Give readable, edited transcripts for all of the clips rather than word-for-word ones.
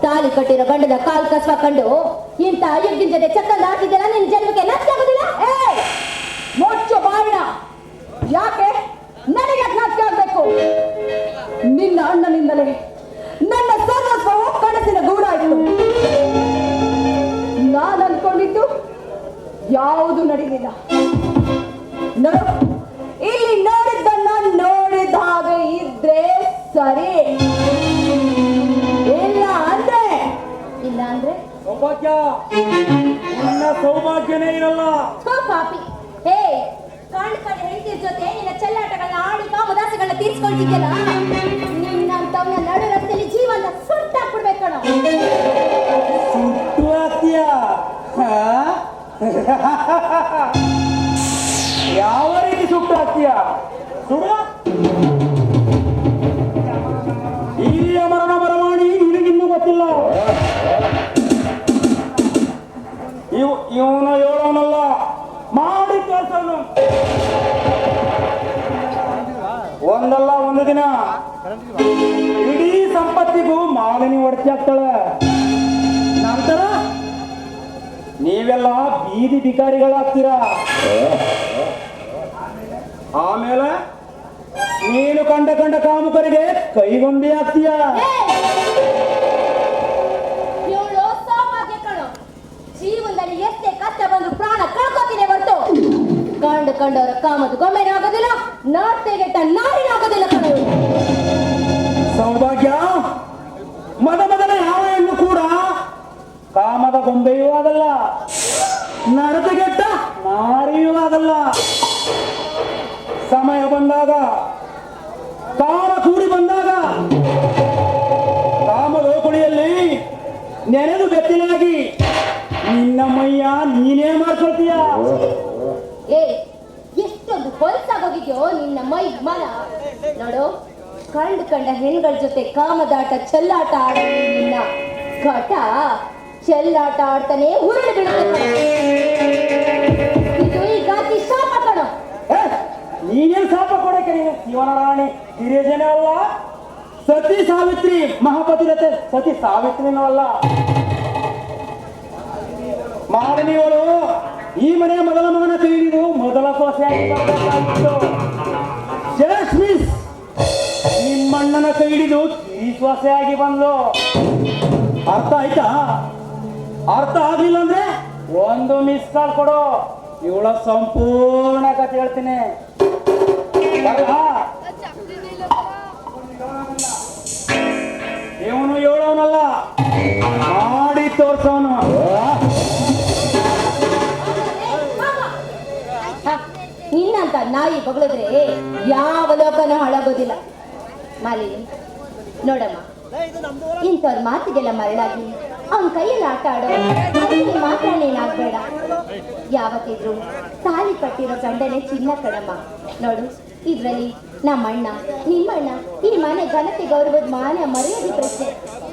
ತಾಲಿ ಕಟ್ಟಿರೋ ಗಂಡದ ಕಾಲ್ ಕಸ್ವ ಕಂಡು ಇಂಥ ಅಯೋಗ್ಯನ ಜೊತೆ ಚಕ್ಕಂದ ಹಾಕಿದ್ದೆಲ್ಲ ನಿನ್ನ ಜನ್ಮಕ್ಕೆ ನಾಚಿಕೆ ಆಗೋದಿಲ್ಲ? ಮುಚ್ಚು ಬಾಯಿನ. ಯಾಕೆ ನನಗೆ ನಾಚಿಕೆ ಆಗ್ಬೇಕು? ನಿನ್ನ ಅಣ್ಣನಿಂದಲೇ ನನ್ನ ಸರ್ವಸ್ವವು ಕನಸಿನ ಗೂಡಾಯಿತು. ನಾನು ಅನ್ಕೊಂಡಿದ್ದು ಯಾವುದು ನಡೆಯಲಿಲ್ಲ. ಇಲ್ಲಿ ನೋಡಿದ್ದನ್ನ ನೋಡಿದ ಹಾಗೆ ಇದ್ರೆ ಸರಿ, ಇಲ್ಲ ಅಂದ್ರೆ ಸೌಭಾಗ್ಯ, ನಿನ್ನ ಸೌಭಾಗ್ಯನೇ ಇರಲ್ಲ. ಪಾಪಿ, ಹೇ ಕಾಣ್ಕಂಡ ಹೆಂಡತಿಯ ಜೊತೆ ನಿನ್ನ ಚೆಲ್ಲಾಟಗಳನ್ನ ಆಡಿ ಕಾಮದಾಸಗಳನ್ನ ತೀರ್ಸ್ಕೊಳ್ತಿದ್ಯಲ್ಲ, ನಿನ್ನಂತವನ್ನ ನಡು ರಸ್ತೆಯಲ್ಲಿ ಜೀವನ ಸುಟ್ಟಾಕ್ಬಿಡ್ಬೇಕು ಕಣೋ. ಸುಟ್ಟು ಹಾಕ್ತೀಯ? ಯಾವ ರೀತಿ ಸುಟ್ಟು ಹಾಕ್ತೀಯ? ಸುಡ ಹಿರಿಯ ಮರಣ ಬರಮಾಡಿ ನಿನಗಿನ್ನೂ ಗೊತ್ತಿಲ್ಲ. ಇವನು ಹೇಳೋನಲ್ಲ, ಮಾಡಿ ತೋರ್ಸೋನು. ಒಂದಲ್ಲ ಒಂದು ದಿನ ಇಡೀ ಸಂಪತ್ತಿಗೂ ಮಾಲಿನಿ ಒಡತಿ ಆಗ್ತಾಳೆ. ನಂತರ ನೀವೆಲ್ಲ ಬೀದಿ ಬಿಕಾರಿಗಳಾಗ್ತೀರಾ. ಆಮೇಲೆ ನೀನು ಕಂಡ ಕಾಮುಕರಿಗೆ ಕೈಗೊಂಬೆ ಆಗ್ತೀಯ. ಇವಳು ಸೌಭಾಗ್ಯ ಕಣೋ. ಜೀವನದಲ್ಲಿ ಎಷ್ಟೇ ಕಷ್ಟ ಬಂದು ಪ್ರಾಣ ಕಳ್ಕೊತೀನಿ ಹೊರತು ಕಂಡವರ ಕಾಮದ ಗೊಂಬೆನೇ ಆಗೋದಿಲ್ಲ, ನಾಟೆಗೆಟ್ಟ ನಾರಿನ ಆಗೋದಿಲ್ಲ ಕಣೋ. ಸೌಭಾಗ್ಯ, ಮೊದಲ ಯಾವ ಹೆಣ್ಣು ಕೂಡ ಕಾಮದ ಗೊಂಬೆಯೂ ಆಗಲ್ಲ, ನಡತೆಗೆಟ್ಟ ನಾರಿಯೂ ಆಗಲ್ಲ. ಸಮಯ ಬಂದಾಗ, ಕಾಮ ಕೂಡಿ ಬಂದಾಗ ಕಾಮಗೋಕುಳಿಯಲ್ಲಿ ನೆನೆದು ಬೆತ್ತಲಾಗಿ ನಿನ್ನ ಮೈಯ ನೀನೇ ಮಾಡ್ಕೊಳ್ತೀಯ. ಏ, ಎಷ್ಟೊಂದು ಹೊಲಸಾಗೋಗಿದ್ಯೋ ನಿನ್ನ ಮೈ ಮನ. ನೋಡು, ಕಂಡ ಹೆಣ್ಗಳ ಜೊತೆ ಕಾಮದಾಟ ಚೆಲ್ಲಾಟ ಆಡ ನಿನ್ನ ಘಟ ಚೆಲ್ಲಾಟ ಆಡ್ತಾನೆ ಉರುಳು ಬೀಳುತ್ತೆ. ಇದು ಈಗ ಅತಿ ಶಾಪ ಕಣೋ. ನೀನೇನು ಶಾಪ ಕೊಡಕ್ಕೆ? ನೀನು ಜೀವನ ರಾಣಿ ಹಿರಿಯಜನೇ ಅಲ್ಲ, ಸತಿ ಸಾವಿತ್ರಿ ಮಹಾಪತಿರತೆ ಸತಿ ಸಾವಿತ್ರಿನೂ ಅಲ್ಲ. ಮಾಲಿನಿಗಳು ಈ ಮನೆಯ ಮೊದಲ ಮಗನ ತಿಳಿದು ಮೊದಲ ಸೊಸೆಯಾಗಿ ಬರಬೇಕಾಗಿತ್ತು. ನಿಮ್ಮಣ್ಣನ ಕೈ ಹಿಡಿದು ಕಿರಿ ಸೊಸೆಯಾಗಿ ಬಂದು. ಅರ್ಥ ಆಯ್ತಾ? ಅರ್ಥ ಆಗ್ಲಿಲ್ಲ ಅಂದ್ರೆ ಒಂದು ಮಿಸ್ ಕಾಲ್ ಕೊಡು, ಇವಳ ಸಂಪೂರ್ಣ ಕಥೆ ಹೇಳ್ತೀನಿ. ಇವನು ಹೇಳೋನಲ್ಲ, ಮಾಡಿ ತೋರ್ಸೋನು. ನಿನ್ನಂತ ನಾಯಿ ಬಗಳಿದ್ರೆ ಯಾವ ಲೋಕನೂ ಹಾಳಾಗೋದಿಲ್ಲ. ಮಾಲಿನಿ ನೋಡಮ್ಮ, ಇಂಥವ್ರ ಮಾತಿಗೆಲ್ಲ ಮರಳಾಗಿ ಅವನ ಕೈಯಲ್ಲಿ ಆಟ ಆಡೋ ಮಾತ್ರ ನೀನಾಗ್ಬೇಡ. ಯಾವತ್ತಿದ್ರು ತಾಳಿ ಕಟ್ಟಿರೋ ಗಂಡನೇ ಚಿನ್ನ ಕಣಮ್ಮ. ನೋಡು, ಇದ್ರಲ್ಲಿ ನಮ್ಮಣ್ಣ ನಿಮ್ಮಣ್ಣ ಈ ಮನೆ ಘನತೆ ಗೌರವದ ಮಾನ ಮರ್ಯಾದೆ ಪ್ರಶ್ನೆ.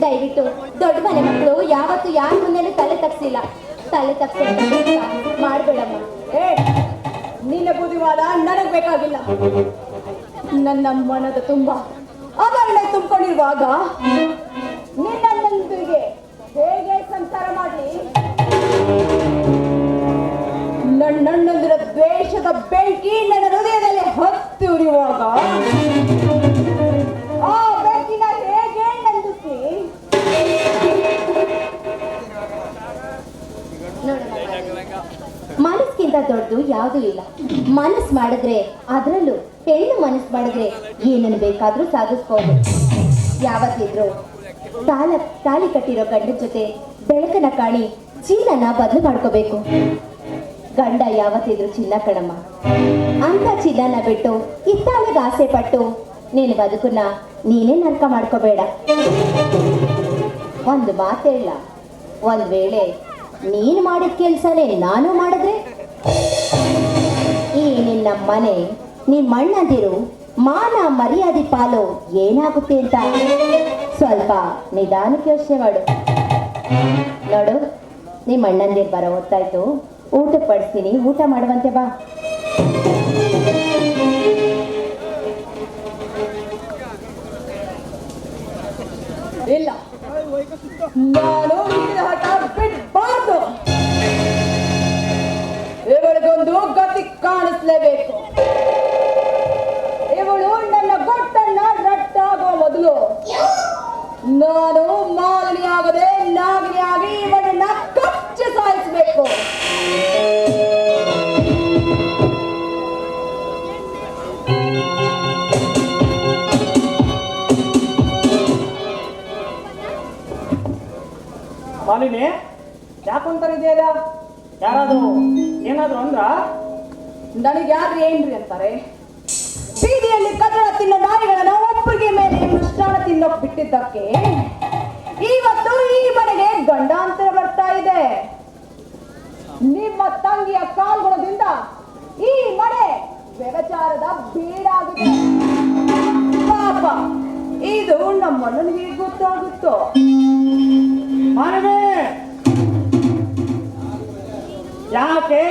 ದಯವಿಟ್ಟು ದೊಡ್ಡ ಮನೆ ಮಕ್ಕಳು ಯಾವತ್ತು ಯಾರ ಮುಂದೆನೂ ತಲೆ ತಗ್ಸಿಲ್ಲ. ತಲೆ ತಗ್ಸ ಮಾಡ್ಬೇಡಮ್ಮ. ನಿನ್ನ ಬುದ್ಧಿವಾದ ನನಗ್ ಬೇಕಾಗಿಲ್ಲ. ನನ್ನ ಮನದ ತುಂಬ ಅದನ್ನೇ ತುಂಬಿಕೊಂಡಿರುವಾಗ ನಿನ್ನೊಂದಿಗೆ ಹೇಗೆ ಸಂಸಾರ ಮಾಡಲಿ? ನನ್ನೊಂದಿರ ದ್ವೇಷದ ಬೆಂಕಿ ನನ್ನ ಹೃದಯದಲ್ಲಿ ಹತ್ತಿ ಉರಿಯುವಾಗ ಆ ಬೆಂಕಿನ ಹೇಗೆ ನಂದಿಸಿ? ಮನಸ್ಸಿಗಿಂತ ದೊಡ್ಡದು ಯಾವುದೂ ಇಲ್ಲ. ಮನಸ್ಸು ಮಾಡಿದ್ರೆ, ಅದರಲ್ಲೂ ಹೆಣ್ಣು ಮನಸ್ಸು ಮಾಡಿದ್ರೆ ಏನನ್ನು ಬೇಕಾದ್ರೂ ಸಾಧಿಸ್ಬೋದು. ಯಾವತ್ತಿದ್ರು ತಾಳಿ ಕಟ್ಟಿರೋ ಗಂಡನ ಜೊತೆ ಬೆಳಕನ್ನ ಕಾಣಿ ಚಿನ್ನನ ಬದಲು ಮಾಡ್ಕೋಬೇಕು. ಗಂಡ ಯಾವತ್ತಿದ್ರು ಚಿನ್ನ ಕಣಮ್ಮ. ಅಂತ ಚಿನ್ನನ ಬಿಟ್ಟು ಇತ್ತಾಳಿಗೆ ಆಸೆ ಪಟ್ಟು ನೀನು ಬದುಕನ್ನ ನೀನೇ ನರ್ಕ ಮಾಡ್ಕೋಬೇಡ. ಒಂದು ಮಾತೇಳ, ಒಂದ್ ವೇಳೆ ನೀನು ಮಾಡಿದ ಕೆಲಸನೇ ನಾನು ಮಾಡಿದ್ರೆ ಈ ನಿನ್ನ ಮನೆ ನಿಮ್ಮಣ್ಣಂದಿರು ಮಾನ ಮರ್ಯಾದೆ ಪಾಲು ಏನಾಗುತ್ತೆ ಅಂತ ಸ್ವಲ್ಪ ನಿಧಾನಕ್ಕೆ ಯೋಚನೆ ಮಾಡು. ನೋಡು, ನಿಮ್ಮ ಅಣ್ಣಂದಿರು ಬರೋ ಹೊತ್ತಾಯ್ತು, ಊಟ ಪಡಿಸ್ತೀನಿ, ಊಟ ಮಾಡುವಂತೆ ಬಾ. ಇಲ್ಲ, ನಾನು ಹಿಡಿದ ಹಠ ಬಿಡಬಾರ್ದು. ಇವಳಿಗೊಂದು ಗತಿ ಕಾಣಿಸ್ಲೇಬೇಕು. ಇವಳು ನನ್ನ ಗೊಟ್ಟನ್ನ ರಟ್ಟಾಗುವ ಮೊದಲು ನಾನು ಮಾಲಿನಿಯಾಗದೆ ನಾಗಿನಿಯಾಗಿ ಇವಳನ್ನ ಕಚ್ಚಿ ಸಾಯಿಸಬೇಕು. ಮಾಲಿನಿ ಯಾಕೊಂತಾರ ಇದೆಯಲ್ಲ? ಯಾರಾದ್ರು ಏನಾದ್ರು ಅಂದ್ರ? ನನಗೆ ಯಾರು ಏನ್ರಿ ಅಂತಾರೆ? ಬೀದಿಯಲ್ಲಿ ಕನ್ನಡ ತಿನ್ನೋ ನಾಯಿಗಳನ್ನ ಒಬ್ಬರಿಗೆ ಮೇಲೆ ಮೃಷ್ಟಾನ ತಿನ್ನೋಕ್ ಬಿಟ್ಟಿದ್ದಕ್ಕೆ ಇವತ್ತು ಈ ಮನೆಗೆ ಗಂಡಾಂತರ ಬರ್ತಾ ಇದೆ. ನಿಮ್ಮ ತಂಗಿಯ ಕಾಲ್ಗುಣದಿಂದ ಈ ಮನೆ ವ್ಯಭಿಚಾರದ ಬೀಡಾಗಿದೆ. ಪಾಪ, ಇದು ನಮ್ಮಣ್ಣನಿಗೆ ಗೊತ್ತಾಗುತ್ತೋ? ಮಾಲಿನಿ ಯಾಕೆ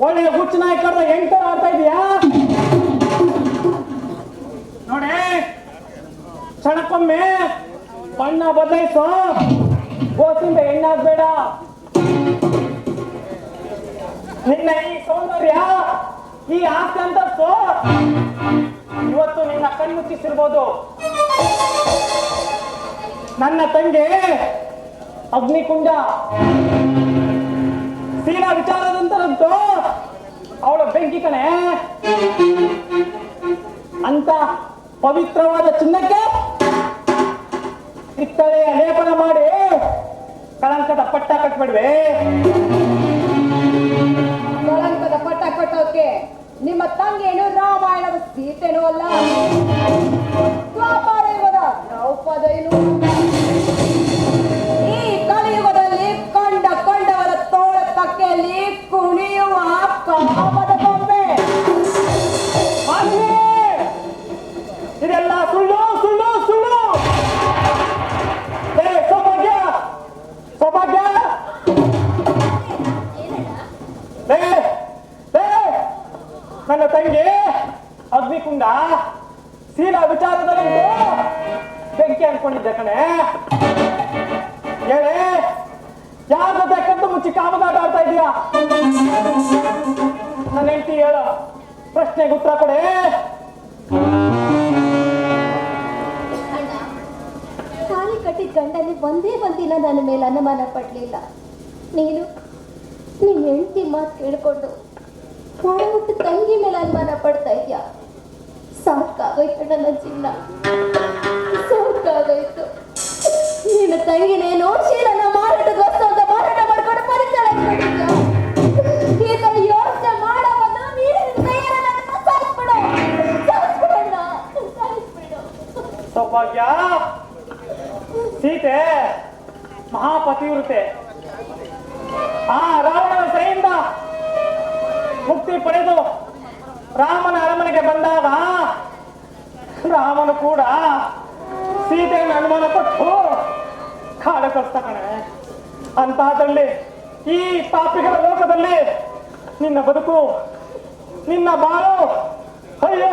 ಒಳ್ಳೆ ಹುಚ್ಚು ನಾಯಿ ಕಡ್ದ ಎಂಟು ಆಡ್ತಾ ಇದೀಯಾ? ನೋಡಿ, ಕ್ಷಣಕ್ಕೊಮ್ಮೆ ಬಣ್ಣ ಬದಲಾಯಿಸೋ, ಗೋಸಿಂದ ಎಣ್ಣಾಗ್ಬೇಡ. ನಿನ್ನ ಈ ಸೌಂದರ್ಯ, ಈ ಆಸ್ತಿ ಅಂತಸ್ತು ಇವತ್ತು ನಿನ್ನ ಕಣ್ಮುಚ್ಚಿಸಿರ್ಬೋದು. ನನ್ನ ತಂಗಿ ಅಗ್ನಿಕುಂಡ ಸೀನಾ ವಿಚಾರದಂತರಂತೂ ಅವಳ ಬೆಂಕಿ ಕಣೆ. ಅಂತ ಪವಿತ್ರವಾದ ಚಿನ್ನಕ್ಕೆ ಕಿತ್ತಳೆಯ ಲೇಪನ ಮಾಡಿ ಕಳಂಕದ ಪಟ್ಟ ಕಟ್ಬಿಡ್ವೆ. ಕಳಂಕದ ಪಟ್ಟ ಕಟ್ಟೋಕೆ ನಿಮ್ಮ ತಂಗಿಯೇನು ರಾಮಾಯಣದ ಸೀತೆನೂ ಅಲ್ಲ, ದ್ವಾಪರ ಯುಗದ ದ್ರೌಪದಿಯೂ. ಈ ಕಲಿಯುಗದಲ್ಲಿ ಕಂಡವರ ತೋಳ ತಕ್ಕೆಯಲ್ಲಿ ಕುಣಿಯುವ ಕಾಮದ ಗೊಂಬೆ. ಇದೆಲ್ಲ ಸುಳ್ಳು ಸುಳ್ಳು ಸುಳ್ಳು. ಸೌಭಾಗ್ಯ ಸೌಭಾಗ್ಯ, ನನ್ನ ತಂಗಿ ಅಗ್ನಿಕುಂಡ ಶೀಲ ವಿಚಾರದಲ್ಲಂತೂ ಬೆಂಕಿ ಅನ್ಕೊಂಡಿದ್ದೆ ಕಣೆ. ಹೇಳಿ, ಯಾರ ಜೊತೆ ಕದ್ದು ಮುಚ್ಚಿ ಕಾಮದಾಟ ಆಡ್ತಾ ಇದೀಯಾ? ನನ್ನ ಹೆಂಡತಿ ಹೇಳ ಪ್ರಶ್ನೆಗೆ ಉತ್ತರ ಕೊಡೆ. ತಾಳಿ ಕಟ್ಟಿದ ಗಂಡಲ್ಲಿ ಒಂದೇ ಒಂದಿನ ನನ್ನ ಮೇಲೆ ಅನುಮಾನ ಪಡ್ಲಿಲ್ಲ. ನೀನು ನಿನ್ನ ಹೆಂಡತಿ ಮಾತು ಕೇಳ್ಕೊಂಡು ಒಳಗುಟ್ಟು ತಂಗಿ ಮೇಲೆ ಅನುಮಾನ ಪಡ್ತಾ ಇದ್ಯಾ? ಸಾಕಾಗೋಯ್ತು ನನ್ನ ಚಿನ್ನ, ಸಾಕಾಗೋಯ್ತು. ನಿನ್ನ ತಂಗಿನೇನೋ ಶೀಲನ ಮಾರಾಟಗೋಸ್ಕರ ಅಂತ ಮಾರಾಟ ಮಾಡ್ಕೊಂಡು ಪರಿಸರ ಇಟ್ಕೊಂಡಿದ್ಯಾ? ಈಗ ಯೋಚನೆ ಮಾಡೋವನ್ನ ನೀನು ನಿನ್ನ ಕೈಯಲ್ಲಿ ನನ್ನನ್ನ ಸಾಯಿಸ್ಬಿಡು, ಸಾಯಿಸ್ಬಿಡಣ್ಣ, ಸಾಯಿಸ್ಬಿಡು. ಸೌಭಾಗ್ಯ, ಸೀತೆ ಮಹಾಪತಿವ್ರತೆ. ಆ ರಾವಣನ ಸೆರೆಯಿಂದ ಮುಕ್ತಿ ಪಡೆದು ರಾಮನ ಅರಮನೆಗೆ ಬಂದಾಗ ರಾಮನು ಕೂಡ ಸೀತೆಯನ್ನು ಅನುಮಾನ ಕೊಟ್ಟು ಕಾಡ ಕಳಿಸ್ತ ಕಣೆ. ಅಂತಹದ್ರಲ್ಲಿ ಈ ಪಾಪಿಗಳ ಲೋಕದಲ್ಲಿ ನಿನ್ನ ಬದುಕು, ನಿನ್ನ ಬಾಳು, ಅಯ್ಯೋ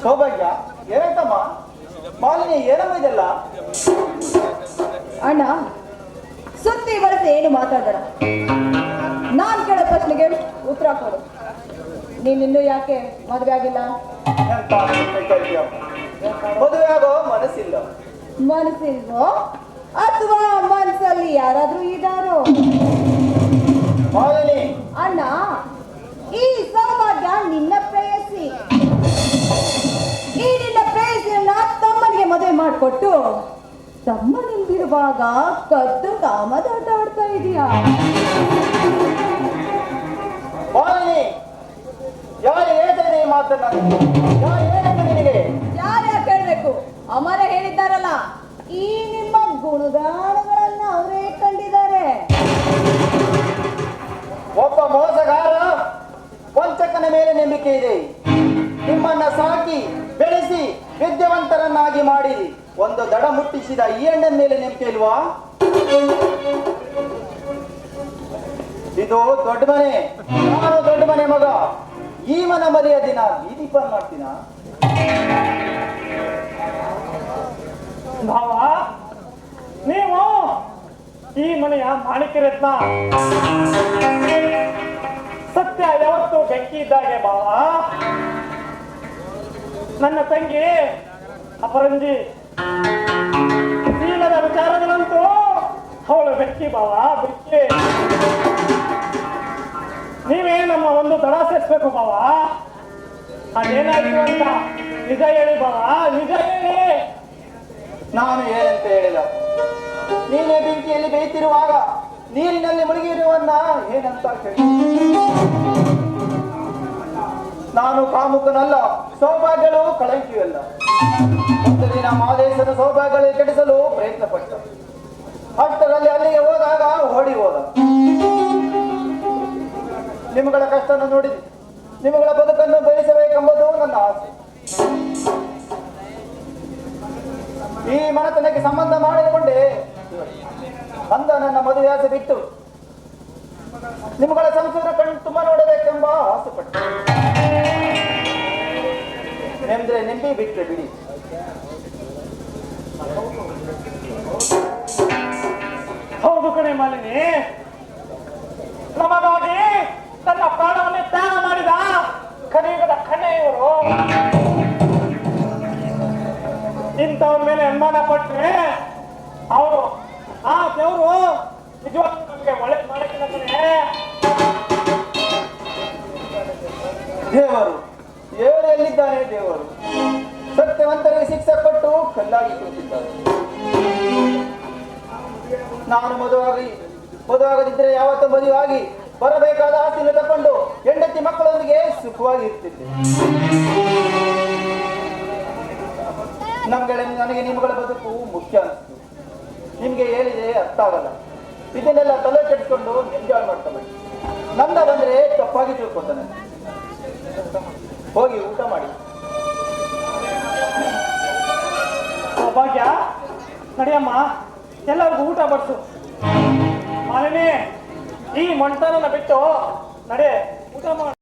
ಸೌಭಾಗ್ಯ, ಏನಾಯ್ತಮ್ಮ? ಮಾಲಿನಿ, ಏನಮ್ಮ ಇದೆಲ್ಲ? ಅಣ್ಣ, ಸುತ್ತಿ ಬಳಸಿ ಏನು ಮಾತಾಡೋಣ. ನಾನ್ ಕೇಳೋ ಪ್ರಶ್ನೆಗೆ ಉತ್ತರ ಕೊಡು. ನೀನಿನ್ನೂ ಯಾಕೆ ಮದುವೆ ಆಗಿಲ್ಲ? ಎಂತ ಮದುವೆ ಆಗೋ ಮನಸ್ಸಿಲ್ಲ. ಮನಸ್ಸಿಲ್ವೋ ಅಥವಾ ಮನಸ್ಸಲ್ಲಿ ಯಾರಾದ್ರೂ ಇದ್ದಾರೋ? ಮಾಲಿನಿ, ಅಣ್ಣ, ಈ ಸೌಭಾಗ್ಯ ನಿನ್ನ ಪ್ರೇಯಸಿ. ಈ ನಿನ್ನ ಪ್ರೇಯಸಿಯನ್ನ ತಮ್ಮನಿಗೆ ಮದುವೆ ಮಾಡಿಕೊಟ್ಟು ತಮ್ಮನಿಲ್ದಿರುವಾಗ ಕದ್ದು ಕಾಮದಾಟ ಆಡ್ತಾ ಇದೀಯಾ? ಮಾಲಿನಿ, ಯಾರು ಹೇಳ್ತಾರೆ ಈ ಮಾತನ್ನ? ಯಾರು ಹೇಳಿದ್ರು ನಿನಗೆ? ಯಾರು ಯಾಕೆ ಹೇಳ್ಬೇಕು? ಅಮರ ಹೇಳಿದ್ದಾರಲ್ಲ, ಈ ನಿಮ್ಮ ಗುಣಗಾನಗಳನ್ನ ಅವರೇ ಕಂಡಿದ್ದಾರೆ. ಒಬ್ಬ ಮೋಸಗಾರ ವಂಚಕನ ಮೇಲೆ ನಂಬಿಕೆ ಇದೆ. ನಿಮ್ಮನ್ನ ಸಾಕಿ ಬೆಳೆಸಿ ವಿದ್ಯಾವಂತರನ್ನಾಗಿ ಮಾಡಿರಿ. ಒಂದು ದಡ ಮುಟ್ಟಿಸಿದ ಈ ಅಣ್ಣನ ಮೇಲೆ ನಂಬಿಕೆ ಇಲ್ವಾ? ಇದು ದೊಡ್ಡ ಮನೆ, ನಾನು ದೊಡ್ಡ ಮನೆ ಮಗ. ಈ ಮನ ಮರಿಯ ದಿನ ಬೀದಿ ಪಾಲ್ ಮಾಡ್ತೀನ? ಭಾವ, ನೀವು ಈ ಮನೆಯ ಮಾಣಿಕ್ಯ ರತ್ನ. ಸತ್ಯ ಯಾವತ್ತು ಬೆಂಕಿ ಇದ್ದಾಗೆ ಭಾವ. ನನ್ನ ತಂಗಿ ಅಪರಂಜಿ ಶೀಲದ ವಿಚಾರಗಳಂತೂ ಅವಳು ಬೆಂಕಿ ಭಾವ, ಬೆಂಕಿ. ನೀವೇ ನಮ್ಮ ಒಂದು ದಡ ಸೇರಿಸ್ಬೇಕು ಭಾವ. ಅದೇನಾಯ್ತು ಅಂತ ನಿಜ ಹೇಳಿ ಭಾವ, ನಿಜ ಹೇಳಿ. ನಾನು ಏನಂತ ಹೇಳಿಲ್ಲ. ನೀನೇ ಬೆಂಕಿಯಲ್ಲಿ ಬೇಯ್ತಿರುವಾಗ ನೀರಿನಲ್ಲಿ ಮುಳುಗಿರುವನ್ನ ಏನಂತ ಕೇಳಿ. ನಾನು ಕಾಮುಕನಲ್ಲ, ಸೌಭಾಗ್ಯಗಳು ಕಳಂಕಿಯಲ್ಲ. ಒಂದು ದಿನ ಮಾದೇಶನ ಸೌಭಾಗ್ಯಗಳು ಕೆಡಿಸಲು ಪ್ರಯತ್ನ ಪಟ್ಟ. ಅಷ್ಟರಲ್ಲಿ ಅಲ್ಲಿಗೆ ಹೋದಾಗ ಓಡಿ ಹೋದ. ನಿಮ್ಮಗಳ ಕಷ್ಟವನ್ನು ನೋಡಿ ನಿಮ್ಮಗಳ ಬದುಕನ್ನು ಬಯಸಬೇಕೆಂಬುದು ನನ್ನ ಆಸೆ. ಈ ಮನೆತನಕ್ಕೆ ಸಂಬಂಧ ಮಾಡಿಕೊಂಡೆ ಅಂದ ನನ್ನ ಮದುವೆ ಆಸೆ ಬಿಟ್ಟು ನಿಮ್ಮಗಳ ಸಂಸಾರ ಕಣ್ಣು ತುಂಬ ನೋಡಬೇಕೆಂಬ ಆಸೆ ಪಟ್ಟೆ. ನೆಮ್ಮದ್ರೆ ನೆಮ್ಮದಿ ಬಿಟ್ಟರೆ ಬಿಡಿ. ಹೌದು ಕಣೆ ಮಾಲಿನಿ, ನಮಗಾಗಿ ತನ್ನ ಪ್ರಾಣವನ್ನೇ ತ್ಯಾಗ ಮಾಡಿದ ಕಲಿಯುಗದ ಕಣ್ಣೆ ಇವರು. ಇಂಥವ್ರ ಮೇಲೆ ಅನುಮಾನ ಪಟ್ಟರೆ ಅವರು ಆ ದೇವರು ನಿಜವಾಗ್ಲೂ ನಮಗೆ ಒಳ್ಳೇದು ಮಾಡಕ್ಕಿಲ್ಲ ಕಣೆ. ದೇವರು ದೇವರು ಎಲ್ಲಿದ್ದಾನೆ? ದೇವರು ಸತ್ಯವಂತರಿಗೆ ಶಿಕ್ಷೆ ಕೊಟ್ಟು ಕಲ್ಲಾಗಿ ಕೂತಿದ್ದಾರೆ. ನಾನು ಮದುವಾಗದಿದ್ದರೆ ಯಾವತ್ತೂ ಮದುವಾಗಿ ಬರಬೇಕಾದ ಆಸ್ತಿಯನ್ನು ತಕೊಂಡು ಹೆಂಡತಿ ಮಕ್ಕಳೊಂದಿಗೆ ಸುಖವಾಗಿ ಇರ್ತಿದ್ದೆ. ನನಗೆ ನಿಮ್ಮಗಳ ಬದುಕು ಮುಖ್ಯ ಅನಿಸ್ತು. ನಿಮ್ಗೆ ಹೇಳಿದೆ ಅರ್ಥ ಆಗಲ್ಲ. ಇದನ್ನೆಲ್ಲ ತಲೆ ಕೆಡಿಸ್ಕೊಂಡು ಎಂಜಾಯ್ ಮಾಡ್ಕೋಬೇಕು. ನನ್ನ ಬಂದ್ರೆ ತಪ್ಪಾಗಿ ತಿಳ್ಕೊತಾನೆ. ಹೋಗಿ ಊಟ ಮಾಡಿ. ಸೌಭಾಗ್ಯ, ನಡಿಯಮ್ಮ, ಎಲ್ಲರಿಗೂ ಊಟ ಬಡಿಸು. ಮಾಲಿನಿ, ಈ ಮಂಟನನ್ನ ಬಿಟ್ಟು ನಡೆ ಊಟ ಮಾಡು.